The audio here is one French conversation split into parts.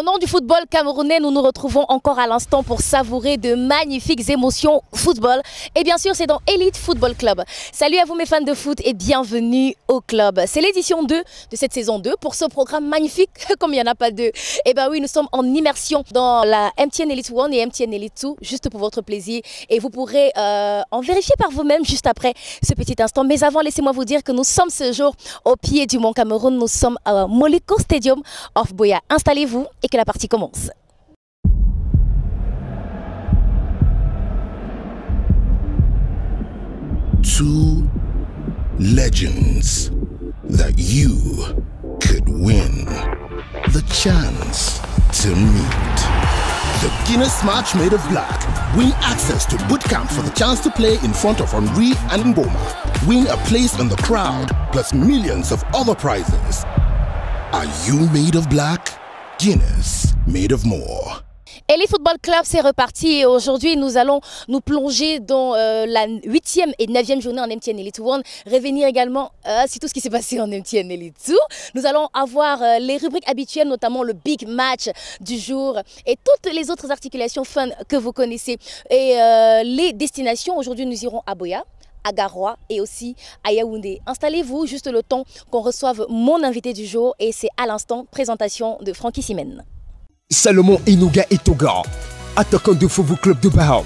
Au nom du football camerounais, nous nous retrouvons encore à l'instant pour savourer de magnifiques émotions football. Et bien sûr, c'est dans Elite Football Club. Salut à vous mes fans de foot et bienvenue au club. C'est l'édition 2 de cette saison 2 pour ce programme magnifique, comme il n'y en a pas deux. Et bien oui, nous sommes en immersion dans la MTN Elite 1 et MTN Elite 2, juste pour votre plaisir. Et vous pourrez en vérifier par vous-même juste après ce petit instant. Mais avant, laissez-moi vous dire que nous sommes ce jour au pied du Mont Cameroun. Nous sommes à Moliko Stadium of Buea. Installez-vous et que la partie commence. Two legends that you could win. The chance to meet. The Guinness match made of black. Win access to bootcamp for the chance to play in front of Henri and Mboma. Win a place in the crowd, plus millions of other prizes. Are you made of black? Guinness, made of more. Elite Football Club, c'est reparti et aujourd'hui nous allons nous plonger dans la 8e et 9e journée en MTN Elite 1, revenir également sur tout ce qui s'est passé en MTN Elite 2. Nous allons avoir les rubriques habituelles, notamment le Big Match du jour et toutes les autres articulations fun que vous connaissez. Et les destinations, aujourd'hui nous irons à Buea, à Garoua et aussi à Yaoundé. Installez-vous juste le temps qu'on reçoive mon invité du jour et c'est à l'instant, présentation de Francky Simen. Salomon Enonga Etoga, attaquant de Fovo Club de Baham,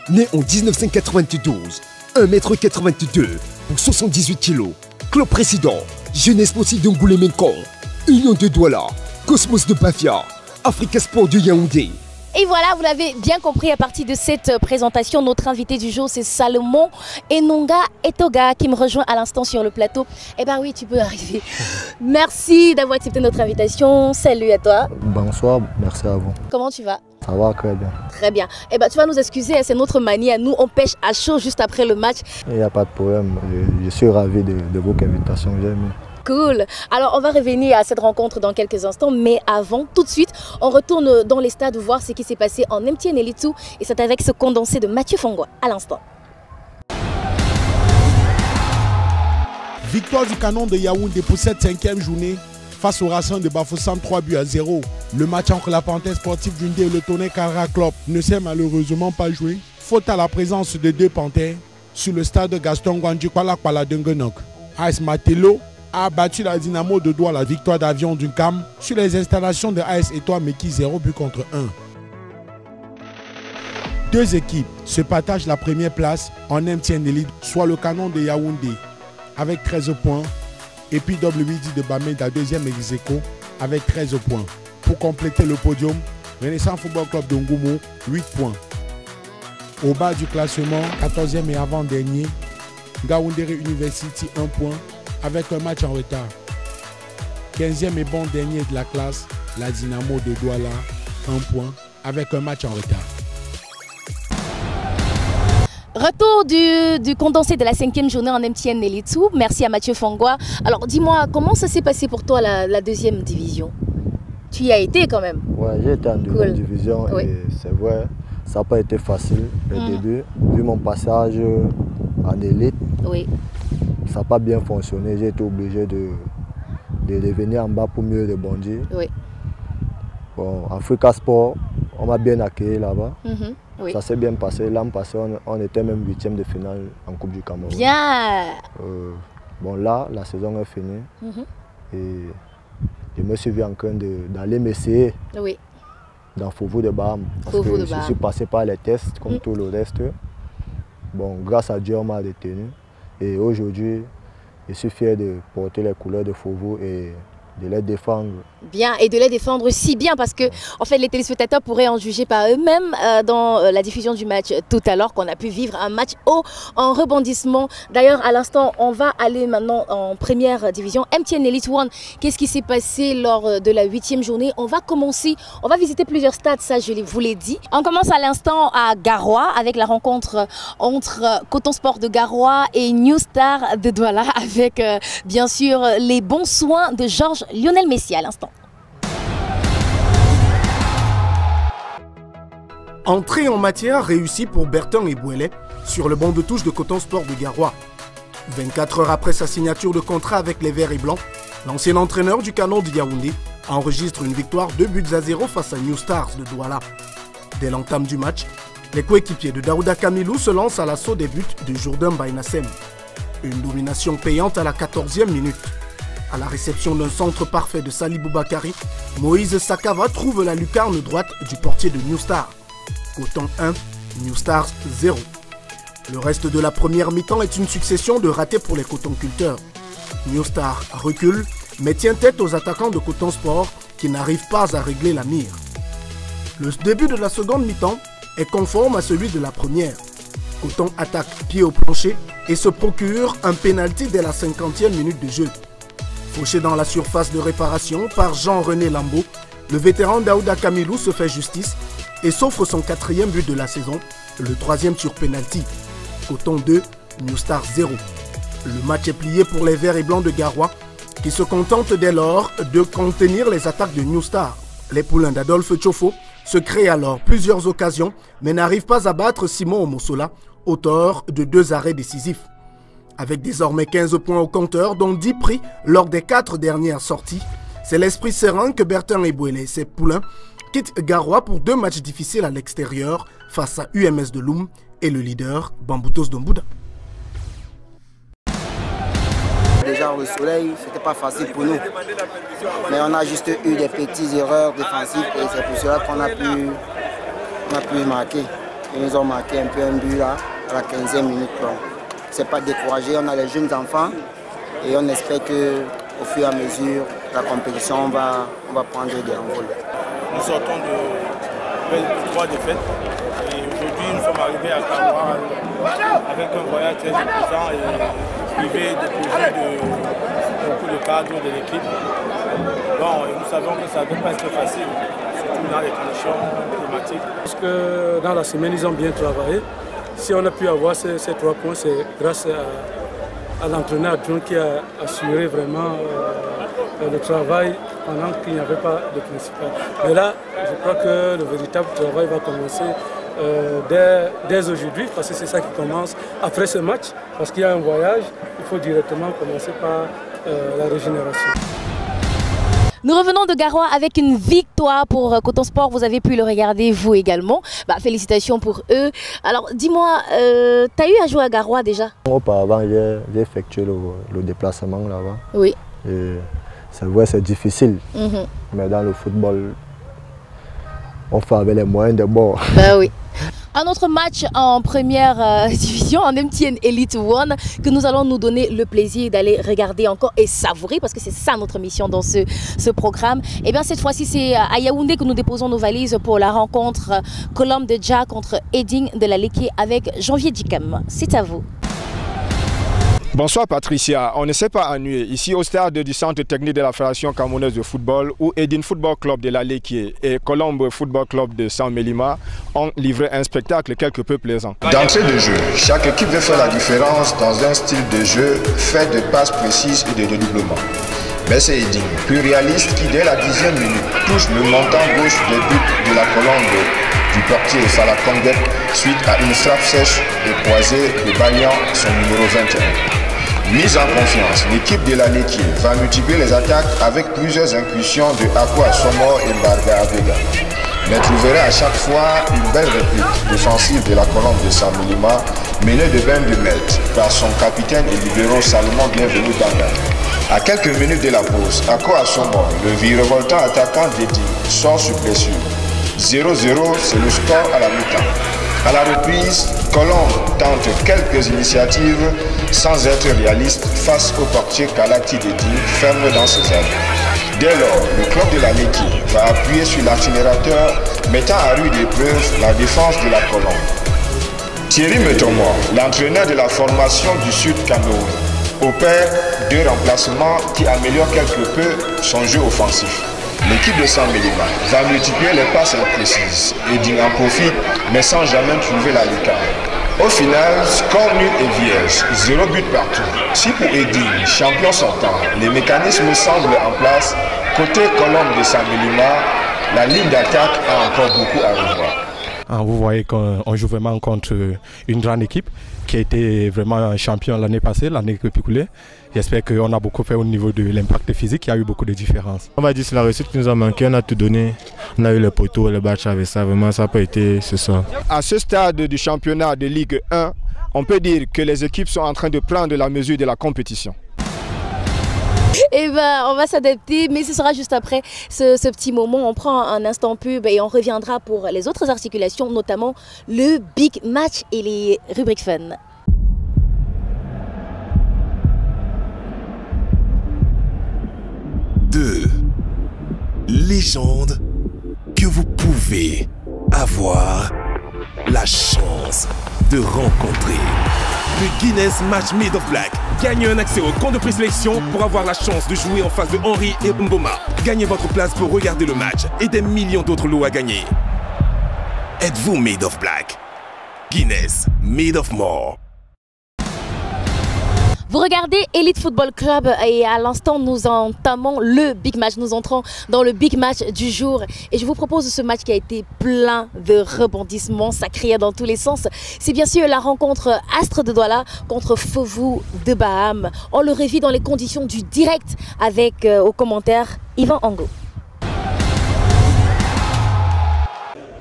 né en 1992, 1m82 pour 78 kg, club président, Jeunesse Sportive de Ngoulémenkon, Union de Douala, Cosmos de Bafia, Africa Sport de Yaoundé. Et voilà, vous l'avez bien compris à partir de cette présentation, notre invité du jour c'est Salomon Enonga Etoga qui me rejoint à l'instant sur le plateau. Eh bien oui, tu peux arriver. Merci d'avoir accepté notre invitation. Salut à toi. Bonsoir, merci à vous. Comment tu vas? Ça va très bien. Très bien. Eh bien tu vas nous excuser, c'est notre manie. Nous on pêche à chaud juste après le match. Il n'y a pas de problème. Je suis ravi de votre invitation. Cool. Alors on va revenir à cette rencontre dans quelques instants, mais avant, tout de suite, on retourne dans les stades voir ce qui s'est passé en MTN Elite 2 et c'est avec ce condensé de Mathieu Fongwa à l'instant. Victoire du Canon de Yaoundé pour cette 5e journée face au Racing de Bafoussam 3-0. Le match entre la Panthère sportive d'Undé et le Tonnerre Cara Club ne s'est malheureusement pas joué, faute à la présence de deux Panthères sur le stade Gaston Gwandji Kwala Dengenok. AS Matelo a battu la Dynamo de Douala, la victoire d'avion d'une cam sur les installations de AS Etoile Meki 0 but contre 1. Deux équipes se partagent la première place en MTN Elite, soit le Canon de Yaoundé avec 13 points et puis WD de Bamenda la deuxième ex-aequo avec 13 points. Pour compléter le podium, Renaissance Football Club de Ngoumo 8 points. Au bas du classement, 14e et avant-dernier, Gaoundéré University 1 point avec un match en retard. 15e et bon dernier de la classe, la Dynamo de Douala, 1 point, avec un match en retard. Retour du condensé de la 5e journée en MTN Elite 2. Merci à Mathieu Fongwa. Alors dis-moi, comment ça s'est passé pour toi la deuxième division? Tu y as été quand même? Oui, j'ai été en deuxième division oui. Et c'est vrai, ça n'a pas été facile le début. Vu mon passage en élite, oui. Ça n'a pas bien fonctionné, j'ai été obligé de revenir en bas pour mieux rebondir. Oui. Bon, Africa Sport, on m'a bien accueilli là-bas. Oui. Ça s'est bien passé. L'an passé, on était même 8e de finale en Coupe du Cameroun. Bien. Bon, là, la saison est finie. Et je me suis vu en train d'aller m'essayer dans Fovo de Baham. Parce que je suis passé par les tests, comme tout le reste. Bon, grâce à Dieu, on m'a détenu. Et aujourd'hui, je suis fier de porter les couleurs de Fovo et de les défendre. Bien, et de les défendre si bien parce que en fait, les téléspectateurs pourraient en juger par eux-mêmes dans la diffusion du match tout à l'heure qu'on a pu vivre un match haut en rebondissement. D'ailleurs, à l'instant, on va aller maintenant en première division. MTN Elite 1, qu'est-ce qui s'est passé lors de la 8e journée? On va commencer, on va visiter plusieurs stades, ça je vous l'ai dit. On commence à l'instant à Garoua avec la rencontre entre Coton Sport de Garoua et New Star de Douala avec bien sûr les bons soins de Georges Lionel Messi à l'instant. Entrée en matière réussie pour Berton et Bouelet sur le banc de touche de Coton Sport de Garoua. 24 heures après sa signature de contrat avec les Verts et Blancs, l'ancien entraîneur du Canon de Yaoundé enregistre une victoire 2-0 face à New Stars de Douala. Dès l'entame du match, les coéquipiers de Daouda Kamilou se lancent à l'assaut des buts de Jourdain Bainassem. Une domination payante à la 14e minute. À la réception d'un centre parfait de Salibou Bakari, Moïse Sakava trouve la lucarne droite du portier de New Stars. Coton 1, New Stars 0. Le reste de la première mi-temps est une succession de ratés pour les cotonculteurs. New Stars recule, mais tient tête aux attaquants de Coton Sport qui n'arrivent pas à régler la mire. Le début de la seconde mi-temps est conforme à celui de la première. Coton attaque pied au plancher et se procure un pénalty dès la 50e minute de jeu. Fauché dans la surface de réparation par Jean-René Lambeau, le vétéran Daouda Kamilou se fait justice et s'offre son 4e but de la saison, le 3e sur pénalty. Coton 2, New Stars 0. Le match est plié pour les Verts et Blancs de Garoua qui se contentent dès lors de contenir les attaques de New Stars. Les poulains d'Adolphe Tchofo se créent alors plusieurs occasions mais n'arrivent pas à battre Simon Omosola, auteur de 2 arrêts décisifs. Avec désormais 15 points au compteur, dont 10 pris lors des 4 dernières sorties, c'est l'esprit serein que Bertin Ebouele et ses poulains quittent Garoua pour 2 matchs difficiles à l'extérieur face à UMS de Loum et le leader Bamboutos Dombouda. Déjà au soleil, c'était pas facile pour nous. Mais on a juste eu des petites erreurs défensives et c'est pour cela qu'on a pu marquer. Ils nous ont marqué un peu un but là, à la 15e minute. C'est pas découragé, on a les jeunes enfants et on espère qu'au fur et à mesure de la compétition, on va prendre des envols. Nous sortons de 3 défaites et aujourd'hui nous sommes arrivés à Garoua avec un voyage très important et privé de projets de beaucoup de cadres de l'équipe. Bon, nous savons que ça ne va pas être facile, surtout dans les conditions climatiques. Parce que dans la semaine, ils ont bien travaillé. Si on a pu avoir ces 3 points, c'est grâce à l'entraîneur adjoint qui a assuré vraiment le travail pendant qu'il n'y avait pas de principal. Mais là, je crois que le véritable travail va commencer dès aujourd'hui, parce que c'est ça qui commence après ce match, parce qu'il y a un voyage, il faut directement commencer par la régénération. Nous revenons de Garoua avec une victoire pour Coton Sport. Vous avez pu le regarder vous également. Félicitations pour eux. Alors dis-moi, tu as eu à jouer à Garoua déjà? Auparavant, j'ai effectué le déplacement là-bas. Oui. C'est vrai, c'est difficile. Mais dans le football, on fait avec les moyens de bord. Ben oui. Un autre match en première division, en MTN Elite One, que nous allons nous donner le plaisir d'aller regarder encore et savourer, parce que c'est ça notre mission dans ce programme. Et bien cette fois-ci, c'est à Yaoundé que nous déposons nos valises pour la rencontre Colombe de Dja contre Edding de la Léké avec Janvier Dikam. C'est à vous. Bonsoir Patricia, on ne s'est pas ennuyé ici au stade du centre technique de la Fédération camerounaise de football où Edding Football Club de la Léké et Colombe Football Club de Saint-Mélima ont livré un spectacle quelque peu plaisant. D'entrée de jeu, chaque équipe veut faire la différence dans un style de jeu fait de passes précises et de redoublements. Mais c'est Edding, plus réaliste, qui dès la 10e minute touche le montant gauche des buts de la colonne du portier Salah Kondep suite à une frappe sèche et croisée de Balian, son numéro 21. Mise en confiance, l'équipe de la Léké va multiplier les attaques avec plusieurs incursions de Akwa Somor et Mbarga Avega. Mais trouverez à chaque fois une belle réplique défensive de la colonne de Saint-Mélima menée de 22 mètres par son capitaine et libéraux Salomon Bienvenu Banga. À quelques minutes de la pause, Akwa Somor, le virevoltant attaquant d'Edding, sort sur blessure. 0-0, c'est le score à la mi-temps. À la reprise, Colombe tente quelques initiatives sans être réaliste face au portier Kalati d'Edding, ferme dans ses ailes. Dès lors, le club de la Léké va appuyer sur l'accélérateur, mettant à rude épreuve la défense de la Colombe. Thierry Metomor, l'entraîneur de la formation du Sud Cameroun, opère 2 remplacements qui améliorent quelque peu son jeu offensif. L'équipe de Saint-Mélima va multiplier les passes imprécises. Edding en profite, mais sans jamais trouver la lucarne. Au final, score nul et vierge, 0 but partout. Si pour Edding, champion sortant, les mécanismes semblent en place, côté Colombe de Saint-Mélima, la ligne d'attaque a encore beaucoup à revoir. Vous voyez qu'on joue vraiment contre une grande équipe qui a été vraiment champion l'année passée, l'année écoulée. J'espère qu'on a beaucoup fait au niveau de l'impact physique, il y a eu beaucoup de différences. On va dire que c'est la réussite qui nous a manqué, on a tout donné. On a eu le poteau, le match avec ça, vraiment ça n'a pas été ce soir. À ce stade du championnat de Ligue 1, on peut dire que les équipes sont en train de prendre la mesure de la compétition. Eh ben, on va s'adapter, mais ce sera juste après ce petit moment. On prend un instant pub et on reviendra pour les autres articulations, notamment le Big Match et les rubriques fun. Deux légendes que vous pouvez avoir la chance de rencontrer. Le Guinness Match Made of Black. Gagnez un accès au compte de présélection pour avoir la chance de jouer en face de Henry et Mboma. Gagnez votre place pour regarder le match et des millions d'autres lots à gagner. Êtes-vous Made of Black? Guinness Made of More. Vous regardez Elite Football Club et à l'instant nous entamons le Big Match. Nous entrons dans le Big Match du jour et je vous propose ce match qui a été plein de rebondissements, ça criait dans tous les sens. C'est bien sûr la rencontre Astre de Douala contre Fovu de Baham. On le revit dans les conditions du direct avec au commentaire Yvan Ango.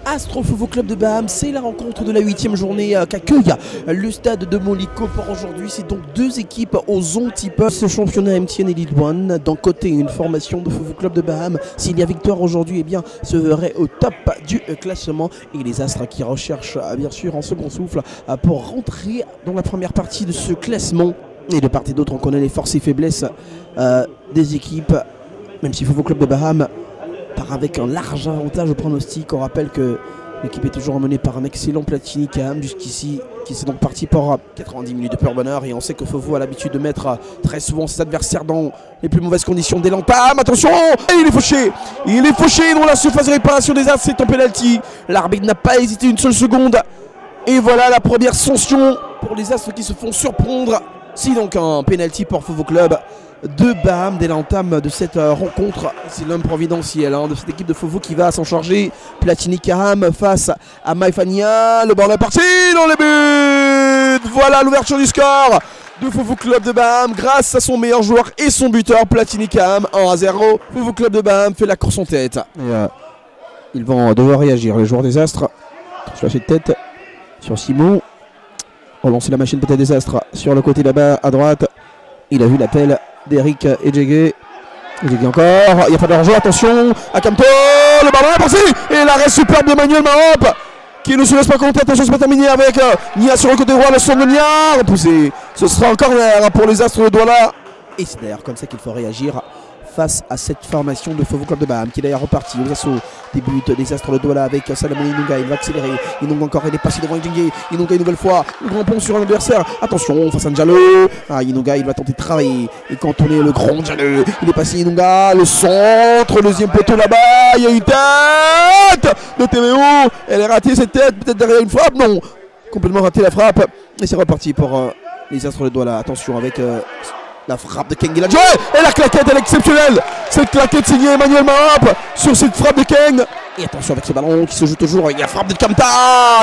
Astre Fovu Club de Baham, c'est la rencontre de la 8e journée qu'accueille le stade de Moliko pour aujourd'hui. C'est donc deux équipes aux ondes type ce championnat MTN Elite One. D'un côté, une formation de Fovu Club de Baham. S'il y a victoire aujourd'hui, eh bien, se verrait au top du classement. Et les Astres qui recherchent bien sûr en second souffle pour rentrer dans la première partie de ce classement. Et de part et d'autre, on connaît les forces et faiblesses des équipes. Même si Fovu Club de Baham part avec un large avantage au pronostic. On rappelle que l'équipe est toujours menée par un excellent Platini Kaham jusqu'ici, qui s'est donc parti pour 90 minutes de pur bonheur. Et on sait que Fovu a l'habitude de mettre très souvent ses adversaires dans les plus mauvaises conditions dès l'entame. Attention, et il est fauché dans la surface de réparation des Astres, c'est un penalty. L'arbitre n'a pas hésité une seule seconde. Et voilà la première sanction pour les Astres qui se font surprendre. Si donc un penalty pour Fovu Club de Baham dès l'entame de cette rencontre. C'est l'homme providentiel de cette équipe de Fovu qui va s'en charger. Platini Kaham face à Maïfania. Le ballon est parti dans les buts. Voilà l'ouverture du score de Fovu Club de Baham grâce à son meilleur joueur et son buteur Platini Kaham. 1-0. Fovu Club de Baham fait la course en tête. Et, ils vont devoir réagir. Les joueurs des Astres sur cette tête sur Simon. Relancer la machine peut-être des Astres sur le côté là-bas à droite. Il a vu l'appel d'Eric Edjege. Edjege encore, il n'y a pas d'enjeu, attention, Akamto, le ballon est passé, et l'arrêt superbe d'Emmanuel Mahop, qui ne se laisse pas compter, attention c'est pas terminé avec Nia sur le côté droit, le son de Nia, repoussé, ce sera encore l'air pour les Astres de Douala. Et c'est d'ailleurs comme ça qu'il faut réagir face à cette formation de Fovu Club de Baham qui est d'ailleurs reparti aux assauts des buts des Astres de Douala avec Salomon Inunga. Il va accélérer, Inunga encore, il est passé devant Edjenge, Inunga une nouvelle fois, le grand pont sur un adversaire, attention face à Njalo. Inunga il va tenter de travailler et contourner le grand Njalo, il est passé Inunga, le centre, deuxième poteau là-bas, il y a une tête de TVO, elle est ratée cette tête, peut-être derrière une frappe, non, complètement raté la frappe, et c'est reparti pour les Astres de Douala. Attention avec la frappe de Keng, il a joué et la claquette elle est exceptionnelle. Cette claquette signée Emmanuel Mahop sur cette frappe de Keng. Et attention avec ce ballon qui se joue toujours. Il y a frappe de Kamta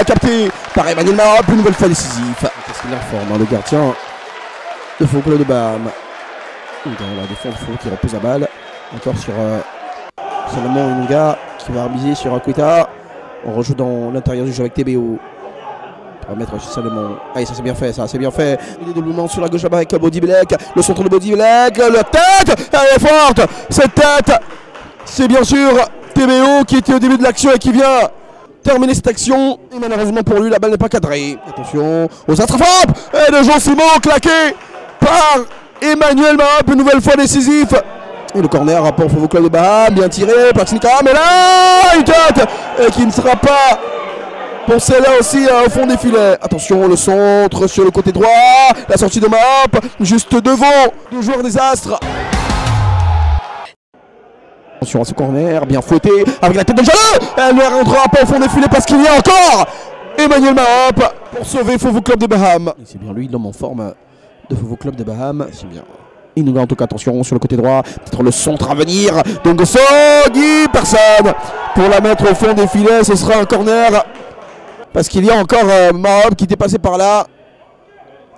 capté par Emmanuel Mahop, une nouvelle fois décisif. Qu'est-ce qu'il informe le gardien de Fovu Club de Baham. Dans la défense Fovu qui repose la balle. Encore sur Salomon Inunga qui va miser sur Akuita. On rejoue dans l'intérieur du jeu avec TBO. On va mettre Salomon. Allez, ça c'est bien fait, ça c'est bien fait. Il est doublement sur la gauche là-bas avec Body Black. Le centre de Body Black. La tête, elle est forte. Cette tête, c'est bien sûr TBO qui était au début de l'action et qui vient terminer cette action. Et malheureusement pour lui, la balle n'est pas cadrée. Attention aux Astres frappe. Et de Jean-Simon claqué par Emmanuel Mahop, une nouvelle fois décisif. Et le corner pour Fovu Club de Baham, bien tiré. Platini Kaham, mais là, une tête et qui ne sera pas pensez là aussi au fond des filets. Attention, le centre sur le côté droit. La sortie de Mahop, juste devant le joueur des Astres. Attention à ce corner, bien fouetté avec la tête de Njalo. Elle ne rentrera pas au fond des filets parce qu'il y a encore Emmanuel Mahop pour sauver Fovu Club de Baham. C'est bien lui, l'homme en forme de Fovu Club de Baham. C'est bien. Il nous a en tout cas attention sur le côté droit. Peut-être le centre à venir. Donc Sogui, personne pour la mettre au fond des filets. Ce sera un corner Parce qu'il y a encore Mahob qui était passé par là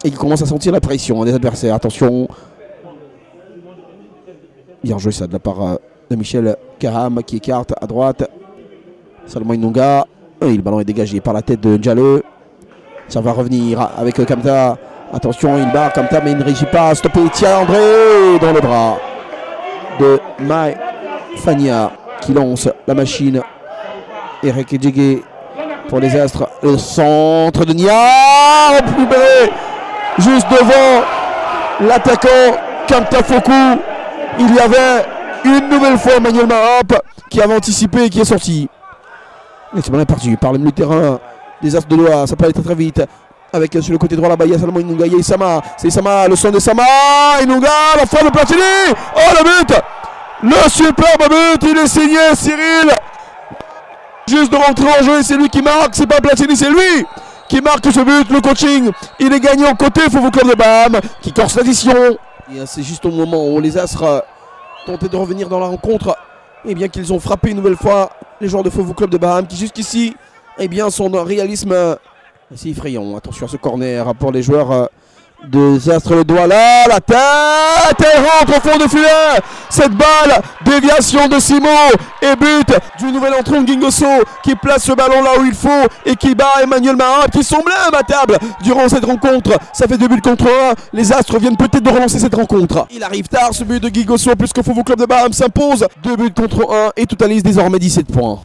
et qui commence à sentir la pression des adversaires. Attention. Bien joué ça de la part de Michel Kaham qui écarte à droite. Salomon Inunga. Et le ballon est dégagé par la tête de Diallo. Ça va revenir avec Kamta. Attention, il barre Kamta mais il ne réagit pas. Stoppé, tiens André dans le bras de Mai Fania qui lance la machine. Eric Djigé pour les Astres. Le centre de Nia. Plus belle. Juste devant l'attaquant Kamta Fokou. Il y avait une nouvelle fois Manuel Mahop qui avait anticipé et qui est sorti. Et c'est bien perdu par le milieu de terrain des As de Doha. Ça peut aller très très vite. Avec sur le côté droit là-bas, il y a Salomon Inunga, il y a Isama. C'est Isama, le son de Sama. Inunga, la frappe de Platini. Oh le but. Le superbe but, il est signé Cyril. Juste de rentrer en jeu, c'est lui qui marque. C'est pas Platini, c'est lui qui marque ce but. Le coaching, il est gagnant côté Football Club de Baham qui corse l'addition. C'est juste au moment où les Astres tentaient de revenir dans la rencontre. Et bien qu'ils ont frappé une nouvelle fois les joueurs de Football Club de Baham qui jusqu'ici, eh bien son réalisme assez effrayant. Attention à ce corner pour les joueurs de Astres. Le doigt là, la tête, elle rentre au fond de filet. Cette balle, déviation de Simon et but du nouvel entrant Guingosso qui place ce ballon là où il faut et qui bat Emmanuel Mahab qui semblait imbattable durant cette rencontre. Ça fait 2 buts contre 1. Les Astres viennent peut-être de relancer cette rencontre. Il arrive tard ce but de Guingosso puisque Football Club de Baham s'impose. 2 buts contre 1 et totalise désormais 17 points.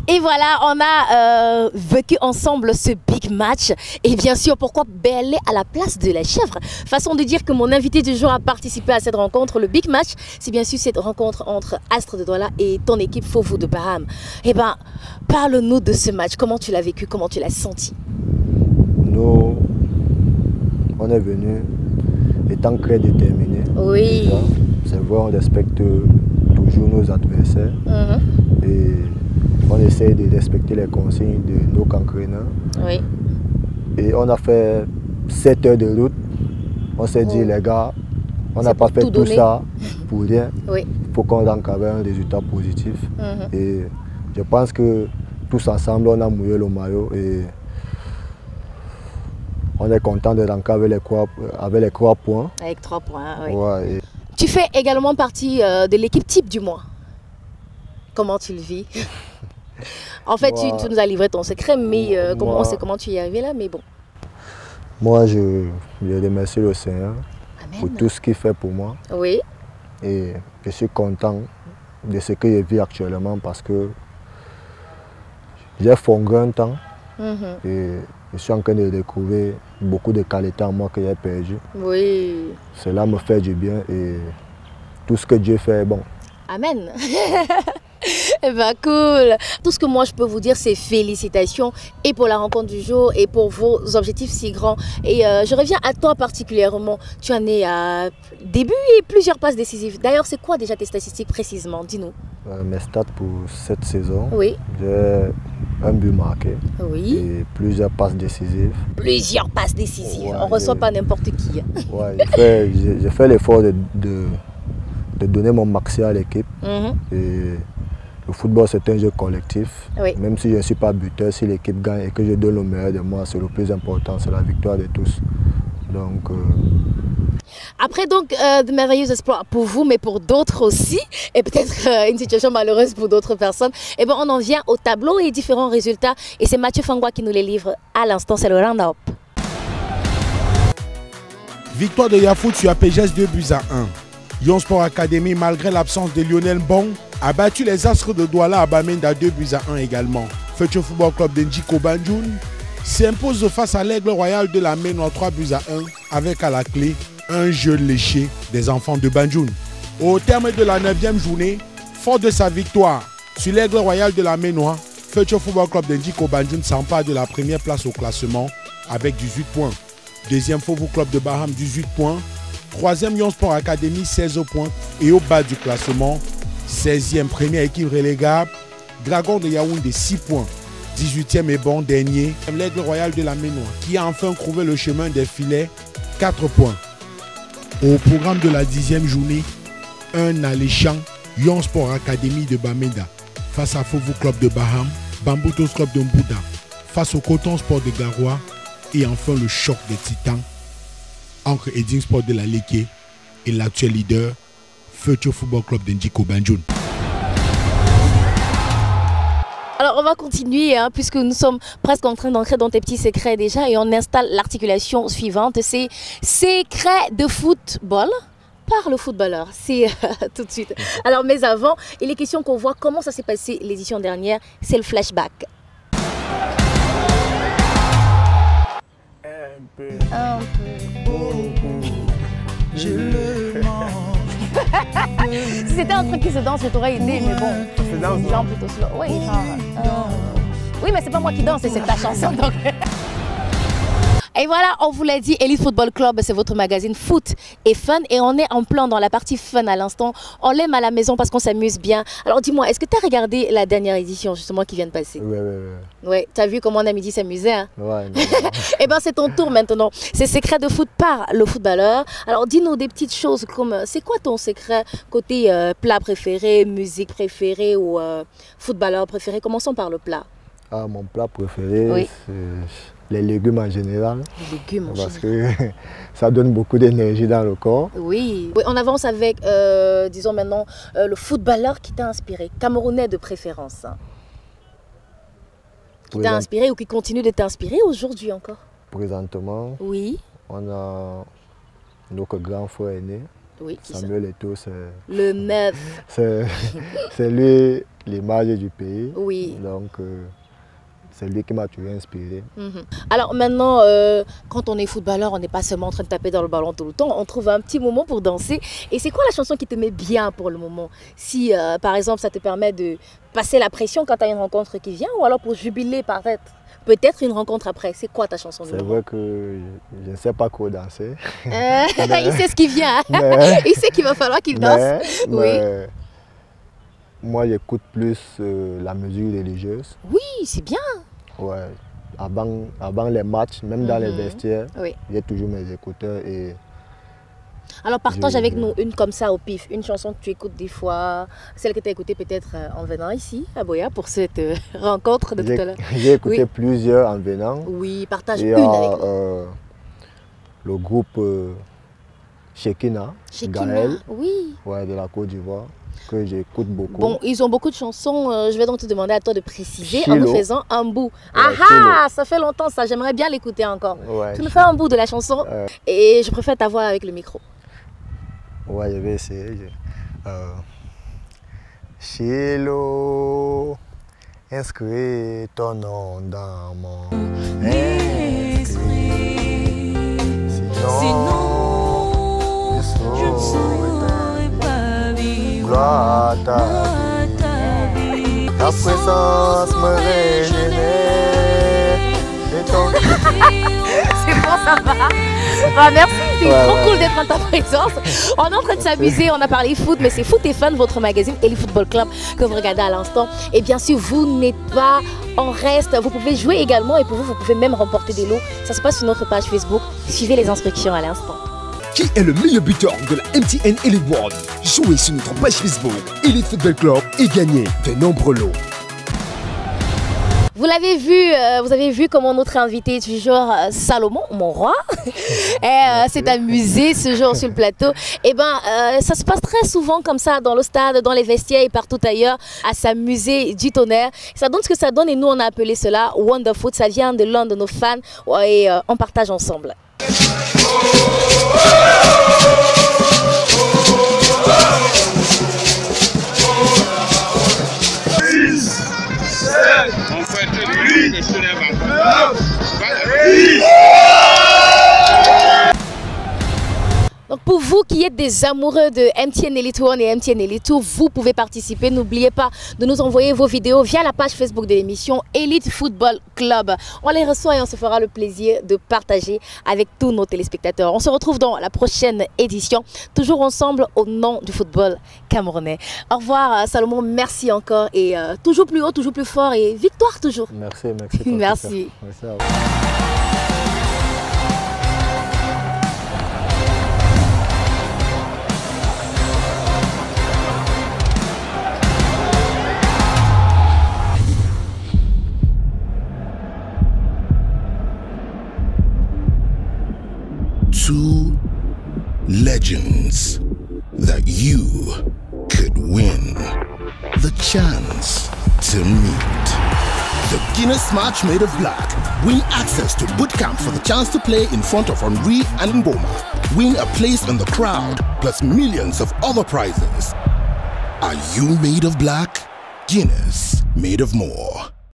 Et voilà, on a vécu ensemble ce big match. Et bien sûr, pourquoi Belé à la place de la chèvre? Façon de dire que mon invité du jour a participé à cette rencontre. Le big match, c'est bien sûr cette rencontre entre Astres de Douala et ton équipe Fofu de Baham. Eh bien, parle-nous de ce match. Comment tu l'as vécu? Comment tu l'as senti? Nous, on est venu étant très déterminés. Oui. C'est vrai, on respecte toujours nos adversaires. Et on essaie de respecter les consignes de nos entraîneurs. Oui. Et on a fait 7 heures de route. On s'est dit, les gars, on n'a pas fait tout ça pour rien. Oui. Il faut qu'on rentre avec un résultat positif. Et je pense que tous ensemble, on a mouillé le maillot. Et on est content de rentrer avec les 3 points. Avec 3 points, oui. Ouais, et... Tu fais également partie de l'équipe type du mois. Comment tu le vis? En fait, tu nous as livré ton secret, mais on sait comment tu y es arrivé là, mais bon. Moi, je remercie le Seigneur pour tout ce qu'il fait pour moi. Oui. Et je suis content de ce que je vis actuellement parce que j'ai fongré un temps et je suis en train de découvrir beaucoup de qualités en moi que j'ai perdues. Oui. Cela me fait du bien et tout ce que Dieu fait est bon. Amen. Eh ben cool. Tout ce que moi je peux vous dire, c'est félicitations et pour la rencontre du jour et pour vos objectifs si grands. Et je reviens à toi particulièrement. Tu en es à début et plusieurs passes décisives. D'ailleurs, c'est quoi déjà tes statistiques précisément? Dis-nous. Mes stats pour cette saison. Oui. J'ai un but marqué. Oui. Et plusieurs passes décisives. Plusieurs passes décisives. On ne reçoit pas n'importe qui. Ouais, j'ai fait l'effort de donner mon maxi à l'équipe. Et le football, c'est un jeu collectif. Oui. Même si je ne suis pas buteur, si l'équipe gagne et que je donne le meilleur de moi, c'est le plus important, c'est la victoire de tous. Donc, après donc de merveilleux espoirs pour vous, mais pour d'autres aussi, et peut-être une situation malheureuse pour d'autres personnes, et ben on en vient au tableau et différents résultats. Et c'est Mathieu Fangwa qui nous les livre à l'instant, c'est le round-up. Victoire de Yafoot sur APGS 2 buts à 1. Yon Sport Academy, malgré l'absence de Lionel Bong, a battu les Astres de Douala à Bamenda 2 buts à 1 également. Future Football Club de Njiko Banjoun s'impose face à l'Aigle Royal de la Ménois 3 buts à 1 avec à la clé un jeu léché des enfants de Banjoun. Au terme de la 9e journée, fort de sa victoire sur l'Aigle Royal de la Ménois, Future Football Club de Njiko Banjoun s'empare de la première place au classement avec 18 points. Deuxième Football Club de Baham 18 points. Troisième Yon Sport Academy 16 points. Et au bas du classement, 16e première équipe relégable, Dragon de Yaoundé 6 points. 18e et bon dernier, l'Aigle Royal de la Ménois qui a enfin trouvé le chemin des filets, 4 points. Au programme de la 10e journée, un alléchant Yon Sport Academy de Bamenda face à Fofu Club de Baham, Bamboutos Club de Mbouda face au Coton Sport de Garoua et enfin le choc des titans entre Edin Sport de la Léké et l'actuel leader Future Football Club de Ndjiko Banjoun. Alors on va continuer puisque nous sommes presque en train d'entrer dans tes petits secrets déjà et on installe l'articulation suivante, c'est secret de football par le footballeur. C'est tout de suite. Alors mais avant, il est question qu'on voit comment ça s'est passé l'édition dernière, c'est le flashback. Un peu, beaucoup, je le mange. Si c'était un truc qui se danse, je t'aurais aidé, mais bon, c'est genre plutôt slow. Oui, oui, mais c'est pas moi qui danse, c'est ta chanson. Donc... Et voilà, on vous l'a dit, Elite Football Club, c'est votre magazine foot et fun. Et on est en plein dans la partie fun à l'instant. On l'aime à la maison parce qu'on s'amuse bien. Alors dis-moi, est-ce que tu as regardé la dernière édition justement qui vient de passer? Oui. Ouais, tu as vu comment on a midi s'amuser, hein? Ouais. Eh bien, c'est ton tour maintenant. C'est secret de foot par le footballeur. Alors dis-nous des petites choses comme, c'est quoi ton secret côté plat préféré, musique préférée ou footballeur préféré? Commençons par le plat. Ah, mon plat préféré, c'est les légumes en général. Les légumes en général. Parce que ça donne beaucoup d'énergie dans le corps. Oui. On avance avec, disons maintenant, le footballeur qui t'a inspiré, Camerounais de préférence. Qui t'a inspiré ou qui continue de t'inspirer aujourd'hui encore? Présentement, oui. On a notre grand frère aîné, oui, Samuel Eto'o. Le meuf. C'est lui l'image du pays. Oui. Donc, c'est lui qui m'a toujours inspiré. Alors maintenant, quand on est footballeur, on n'est pas seulement en train de taper dans le ballon tout le temps, on trouve un petit moment pour danser. Et c'est quoi la chanson qui te met bien pour le moment? Si par exemple ça te permet de passer la pression quand tu as une rencontre qui vient, ou alors pour jubiler peut-être une rencontre après, c'est quoi ta chanson? C'est vrai que je ne sais pas quoi danser. Il sait ce qui vient, il sait qu'il va falloir qu'il danse. Mais moi, j'écoute plus la musique religieuse. Oui, c'est bien. Ouais. Avant les matchs, même dans les vestiaires, j'ai toujours mes écouteurs. Et alors partage avec nous une comme ça au pif, une chanson que tu écoutes des fois, celle que tu as écoutée peut-être en venant ici à Boya pour cette rencontre de tout à l'heure. J'ai écouté plusieurs en venant. Oui, partage une avec nous. Le groupe Shekina, Gaël, oui. Ouais, de la Côte d'Ivoire, que j'écoute beaucoup. Bon, ils ont beaucoup de chansons. Je vais donc te demander à toi de préciser en nous faisant un bout. Ça fait longtemps ça, j'aimerais bien l'écouter encore. Ouais, tu nous fais un bout de la chanson et je préfère ta voix avec le micro. Ouais, je vais essayer. Chilo, inscris ton nom dans mon esprit. Sinon, je ne saurais pas vivre. Gloire à ta vie. Ta présence me régénère. C'est bon, ça va. Ah, merci, c'est trop cool d'être en ta présence. On est en train de s'amuser, on a parlé foot, mais c'est Foot et Fun, votre magazine Elite Football Club que vous regardez à l'instant. Et bien sûr, vous n'êtes pas en reste, vous pouvez jouer également et pour vous, vous pouvez même remporter des lots. Ça se passe sur notre page Facebook. Suivez les instructions à l'instant. Qui est le meilleur buteur de la MTN Elite One? Jouez sur notre page Facebook Elite Football Club et gagnez de nombreux lots. Vous l'avez vu, vous avez vu comment notre invité du jour, Salomon, mon roi, s'est amusé ce jour sur le plateau. Et ça se passe très souvent comme ça dans le stade, dans les vestiaires et partout ailleurs, à s'amuser du tonnerre. Ça donne ce que ça donne et nous on a appelé cela Wonderfoot. Ça vient de l'un de nos fans et on partage ensemble. 6, 7, on fait 8, 9, 10. Donc pour vous qui êtes des amoureux de MTN Elite One et MTN Elite Tour, vous pouvez participer. N'oubliez pas de nous envoyer vos vidéos via la page Facebook de l'émission Elite Football Club. On les reçoit et on se fera le plaisir de partager avec tous nos téléspectateurs. On se retrouve dans la prochaine édition, toujours ensemble au nom du football camerounais. Au revoir Salomon, merci encore et toujours plus haut, toujours plus fort et victoire toujours. Merci. Merci. Merci à vous. two legends that you could win the chance to meet. The Guinness Match Made of Black. Win access to bootcamp for the chance to play in front of Henri and Mboma. Win a place in the crowd, plus millions of other prizes. Are you made of black? Guinness, made of more.